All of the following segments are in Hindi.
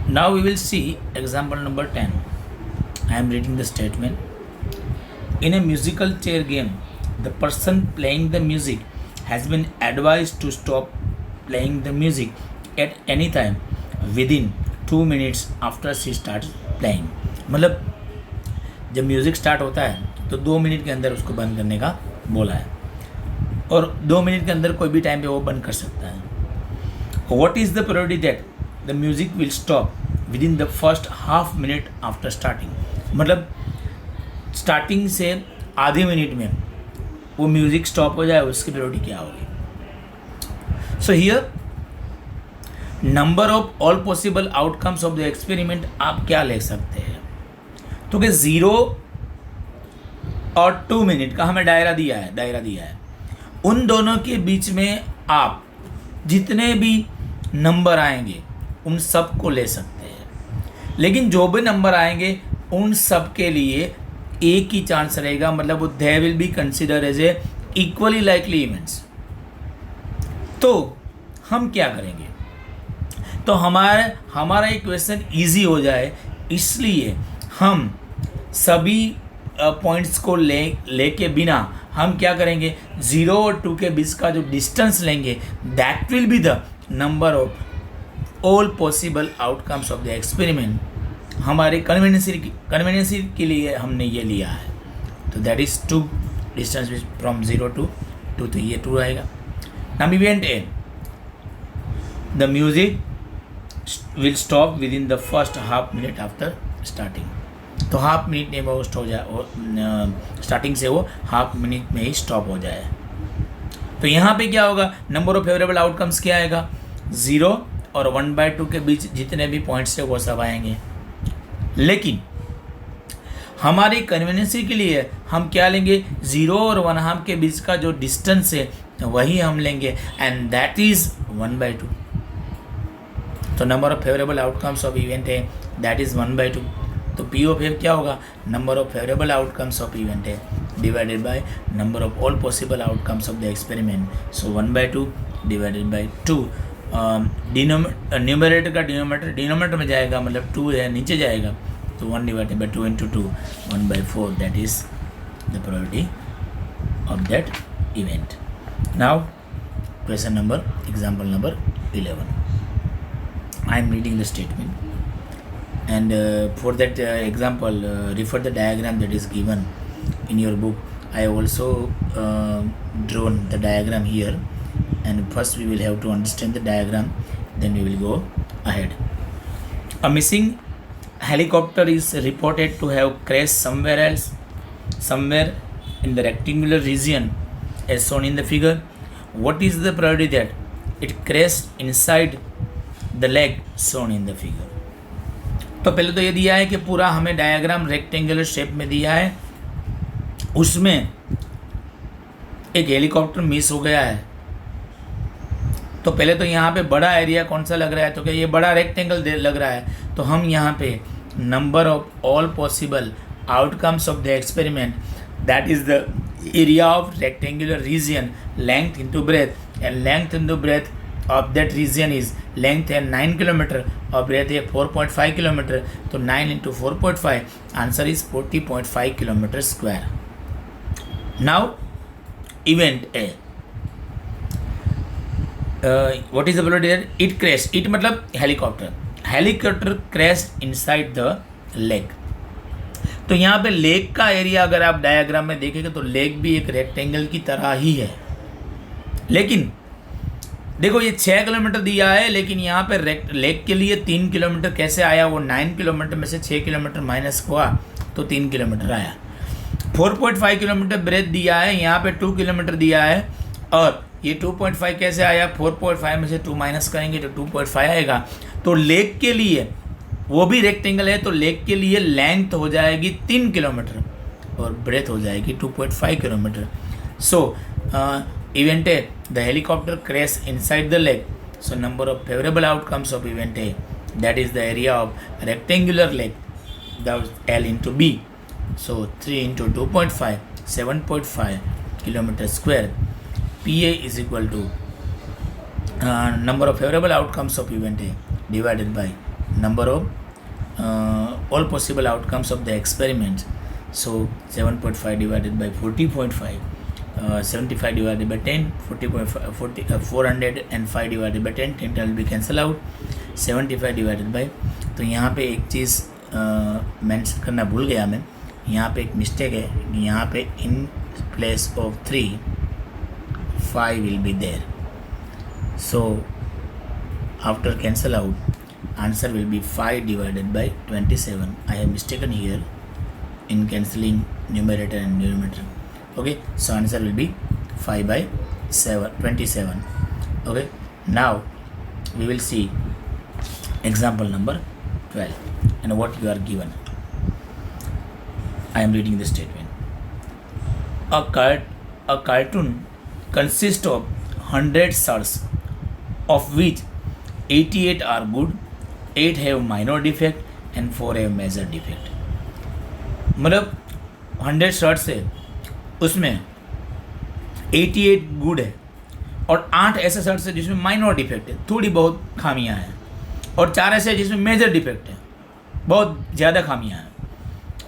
Now we will see example number 10. I am reading the statement. In a musical chair game, the person playing the music has been advised to stop playing the music at any time within 2 minutes after she starts playing. मतलब जब म्यूज़िक स्टार्ट होता है तो 2 मिनट के अंदर उसको बंद करने का बोला है और 2 मिनट के अंदर कोई भी टाइम पे वो बंद कर सकता है. What is the probability that the music will stop within the first half minute after starting? मतलब स्टार्टिंग से आधे मिनट में वो म्यूज़िक स्टॉप हो जाए, उसकी प्रोबेबिलिटी क्या होगी. So here number of all possible outcomes of the experiment आप क्या ले सकते हैं. तो कि 0 और 2 मिनट का हमें दायरा दिया है. उन दोनों के बीच में आप जितने भी नंबर आएंगे उन सब को ले सकते हैं, लेकिन जो भी नंबर आएंगे उन सब के लिए एक ही चांस रहेगा. मतलब वो they will be consider as a equally likely events. तो हम क्या करेंगे, तो हमारा इक्वेशन इजी हो जाए, इसलिए हम सभी पॉइंट्स को लेके बिना हम क्या करेंगे, 0 और 2 के बीच का जो डिस्टेंस लेंगे that will be the number all possible outcomes of the experiment. हमारे कन्वीनियंस के लिए हमने ये लिया है. तो that is 2 distance from 0 to 2, तो ये 2 आएगा. Now event A, the music will stop with in the first half minute after starting. तो हाफ मिनट में वो स्टॉप हो जाए, स्टार्टिंग से वो हाफ मिनट में ही स्टॉप हो जाए. तो यहाँ पे क्या होगा, नंबर ऑफ फेवरेबल आउटकम्स क्या आएगा, 0 और 1/2 के बीच जितने भी पॉइंट्स है वो सब आएंगे. लेकिन हमारी कन्वीनियंसी के लिए हम क्या लेंगे, 0 और 1/2 के बीच का जो डिस्टेंस है वही हम लेंगे, एंड दैट इज 1/2. तो number of favourable outcomes of event है दैट इज 1/2. तो पी ऑफ एफ क्या होगा, number of favourable outcomes of event है divided by number of all possible outcomes of the experiment. So 1/2 divided by 2. Numerator का डिनोमिनेटर में जाएगा, मतलब 2 है नीचे जाएगा, तो 1 divided by 2 into 2, 1/4. That is the probability of that event. Now question number, example number 11. I am reading the statement, and for that example refer the diagram that is given in your book. I also drawn the diagram here, and first we will have to understand the diagram, then we will go ahead. A missing helicopter is reported to have crashed somewhere in the rectangular region as shown in the figure. What is the probability that it crashed inside the leg shown in the figure? तो पहले तो ये दिया है कि पूरा हमें डायग्राम रेक्टेंगुलर शेप में दिया है, उसमें एक हेलीकॉप्टर मिस हो गया है. तो पहले तो यहाँ पे बड़ा एरिया कौन सा लग रहा है, तो क्या ये बड़ा रेक्टेंगल लग रहा है. तो हम यहाँ पे number of all possible outcomes of the experiment that is the area of rectangular reason length into breadth, and length into breadth of that region is length है 9 किलोमीटर और breadth है 4.5 किलोमीटर. तो 9 into 4.5 answer is 40.5 kilometre square. Now event A, what is the probability it crash. It मतलब helicopter crash inside the leg. तो यहाँ पे लेग का एरिया अगर आप डायग्राम में देखेंगे तो लेग भी एक रेक्टेंगल की तरह ही है, लेकिन देखो ये 6 किलोमीटर दिया है, लेकिन यहाँ पे लेग के लिए 3 किलोमीटर कैसे आया, वो 9 किलोमीटर में से 6 किलोमीटर माइनस हुआ तो 3 किलोमीटर आया. 4.5 किलोमीटर ब्रेथ दिया है, यहाँ पे 2 किलोमीटर दिया है, और ये 2.5 कैसे आया, 4.5 में से 2 माइनस करेंगे तो 2.5 आएगा. तो लेग के लिए वो भी रेक्टेंगल है, तो लेग के लिए लेंथ हो जाएगी 3 किलोमीटर और ब्रेथ हो जाएगी 2.5 kilometre. So event A, the helicopter crash inside the leg. So number of favorable outcomes of event A, that is the area of rectangular leg, that was L into B. So 3 into 2.5, 7.5 kilometer square. PA is equal to number of favorable outcomes of event A divided by number of all possible outcomes of the experiment. So 7.5 divided by 40.5, 75 divided by 10, 405 divided by 10, 10 will be cancel out, 75 divided by, तो यहाँ पे एक चीज़ मेंशन करना भूल गया मैं, यहाँ पे एक मिस्टेक है, यहाँ पे in place of 3 5 will be there. So after cancel out, answer will be 5 divided by 27. I have mistaken here in cancelling numerator and denominator. Okay, so answer will be 5 by 27. Okay, now we will see example number 12 and what you are given. I am reading the statement. A cartoon consists of 100 shots, of which 88 are good, 8 have minor defect and 4 have major defect. मतलब 100 शर्ट्स है, उसमें 88 गुड है और 8 ऐसे शर्ट्स है जिसमें माइनर डिफेक्ट है, थोड़ी बहुत खामियां हैं, और 4 ऐसे जिसमें मेजर डिफेक्ट है, बहुत ज़्यादा खामियां हैं.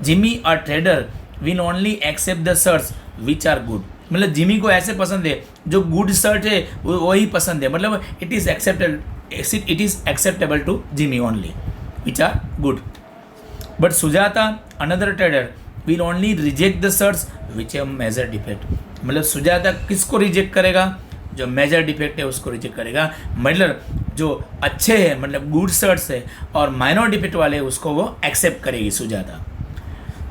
Jimmy a trader will only accept the shirts which are good. मतलब जिमी को ऐसे पसंद है जो गुड शर्ट है वही पसंद है, मतलब it is acceptable to Jimmy only which are good. But Sujata another trader will only reject the shirts which have major defect. मतलब सुजाता किसको रिजेक्ट करेगा? जो मेजर डिफेक्ट है उसको रिजेक्ट करेगा. मतलब जो अच्छे हैं, मतलब गुड शर्ट्स है और माइनर डिफेक्ट वाले उसको वो एक्सेप्ट करेगी Sujata.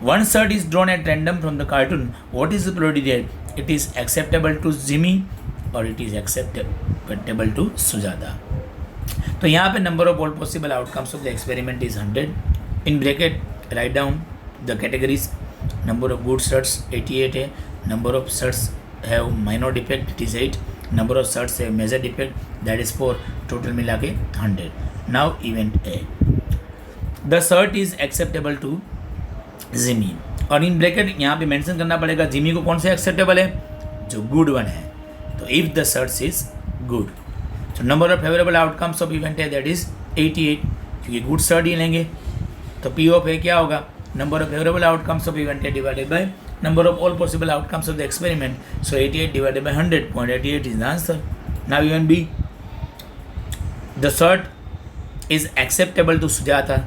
One shirt is drawn at random from the cartoon. What is the probability that it is acceptable to Jimmy or it is acceptable to Sujata? तो यहाँ पे number of all possible outcomes of the experiment is 100. In bracket write down the categories. Number of good shirts 88 है. Number of shirts have minor defect, it is 8. Number of shirts have major defect, that is 4. Total मिला के 100. Now event A. The shirt is acceptable to Jimmy. और इन ब्रैकेट यहाँ पे मेंशन करना पड़ेगा जिमी को कौन से एक्सेप्टेबल है, जो गुड वन है. तो if the shirts is good, तो number of favourable outcomes of event है दैट इज 88, क्योंकि गुड शर्ट ही लेंगे. तो पी ऑफ ए क्या होगा? Number of favourable outcomes of event है divided by number of all possible outcomes of the experiment. So 88 divided by 100, 0.88 is the answer. Now event B, the shirt is acceptable to Sujata.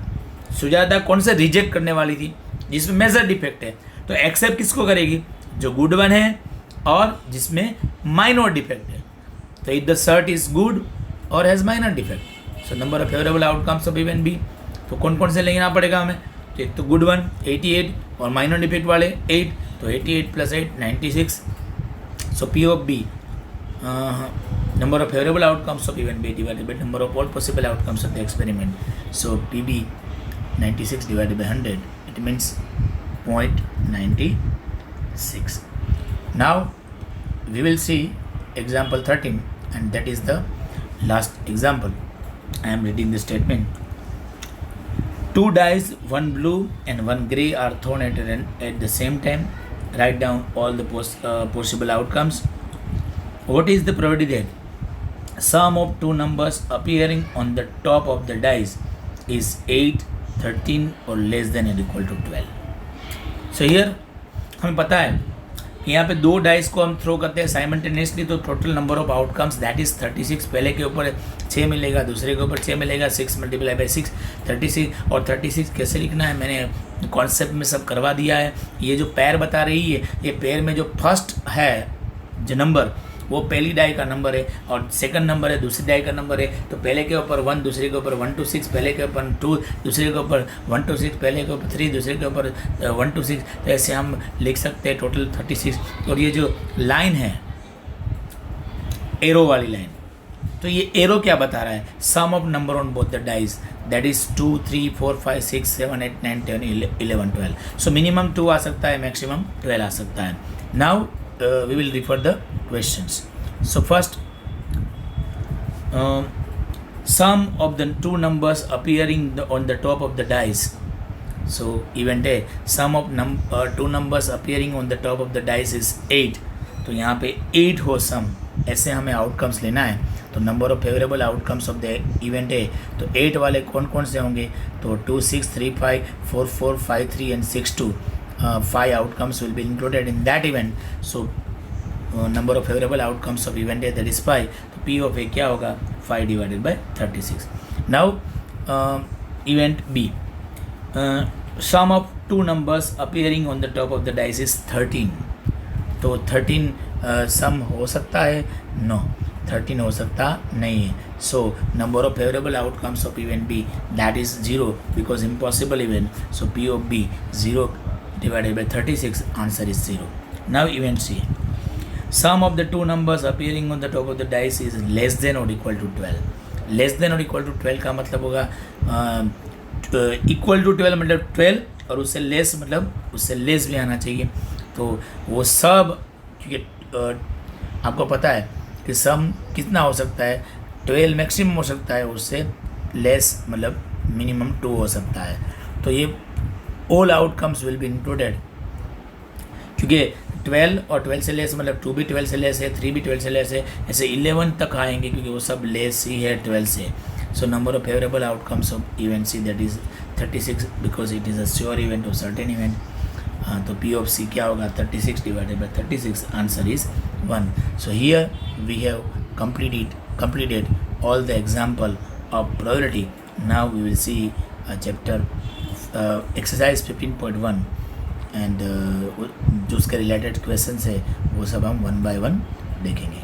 Sujata कौन से रिजेक्ट करने वाली थी? जिसमें मेजर डिफेक्ट है. तो एक्सेप्ट किसको करेगी? जो गुड वन है और जिसमें माइनर डिफेक्ट है. तो if the shirt is good और has minor defect, so number of favourable outcomes of event B. तो कौन कौन से लेना पड़ेगा हमें? तो एक तो गुड वन 88 और माइनर डिफेक्ट वाले 8, तो 88 + 8 96. So P of B, number of favourable outcomes of event B divided by number of all possible outcomes of the experiment. So P B 96 divided by 100, it means 0.96. Now we will see example 13 and that is the last example. I am reading the statement. 2 dice, one blue and one grey are thrown at the same time. Write down all the possible outcomes. What is the probability that sum of two numbers appearing on the top of the dice is 8, 13 or less than or equal to 12. So here हमें पता है कि यहाँ पे 2 डाइस को हम थ्रो करते हैं साइमल्टेनियसली, तो total number of outcomes that is 36. पहले के ऊपर 6 मिलेगा, दूसरे के ऊपर 6 मिलेगा, 6 × 6 36. और 36 कैसे लिखना है मैंने कॉन्सेप्ट में सब करवा दिया है. ये जो पैर बता रही है, ये पैर में जो फर्स्ट है जो नंबर वो पहली डाई का नंबर है और सेकंड नंबर है दूसरी डाई का नंबर है. तो पहले के ऊपर 1, दूसरे के ऊपर 1 to 6, पहले के ऊपर 2, दूसरे के ऊपर 1 to 6, पहले के ऊपर 3, दूसरे के ऊपर 1 to 6. तो ऐसे हम लिख सकते हैं टोटल 36. और ये जो लाइन है एरो वाली लाइन, तो ये एरो क्या बता रहा है? Sum of number on both the dice that is 2, 3, 4, 5, 6, 7, 8, 9, 10, 11, 12. So minimum 2 आ सकता है, मैक्सिमम 12 आ सकता है. Now we will refer the questions. So first, sum of the two numbers appearing on the top of the dice. So event A, sum of two numbers appearing on the top of the dice is 8. तो यहाँ पे 8 हो सम, ऐसे हमें आउटकम्स लेना है. तो number of favourable outcomes of the event है, तो 8 वाले कौन कौन से होंगे, तो 2 6 3 5 4 4 5 3 and 6 2, 5 outcomes will be included in that event. So number of favourable outcomes of event है दैट इज 5. तो पी ऑफ ए क्या होगा, 5 divided by 36. Now event B, sum of two numbers appearing on the top of the dice is 13. तो 13 सम हो सकता है, नो 13 हो सकता नहीं है. So number of favourable outcomes of event B that is 0 because impossible event. So P of B 0 divided by 36, answer is 0. Now event C, sum of the two numbers appearing on the top of the dice is less than or equal to 12. Less than और इक्वल टू 12 का मतलब होगा इक्वल टू 12 मतलब 12 और उससे लेस मतलब उससे लेस भी आना चाहिए. तो वो सब, क्योंकि आपको पता है कि सम कितना हो सकता है, 12 मैक्सिमम हो सकता है, उससे लेस मतलब मिनिमम 2 हो सकता है. तो ये all outcomes will be included, क्योंकि 12 और 12 से लेस मतलब 2 भी 12 से लेस है, 3 भी 12 से लेस है, ऐसे 11 तक आएंगे क्योंकि वो सब लेस ही है 12 से. So number of favourable outcomes of event C that is 36 because it is a sure event और सर्टेन इवेंट. तो पी ऑफ सी क्या होगा, 36 divided by 36, answer is 1. So here we have completed all the example of probability. Now we will see chapter exercise 15.1 and जो उसके रिलेटेड क्वेश्चन है वो सब हम 1 by 1 देखेंगे.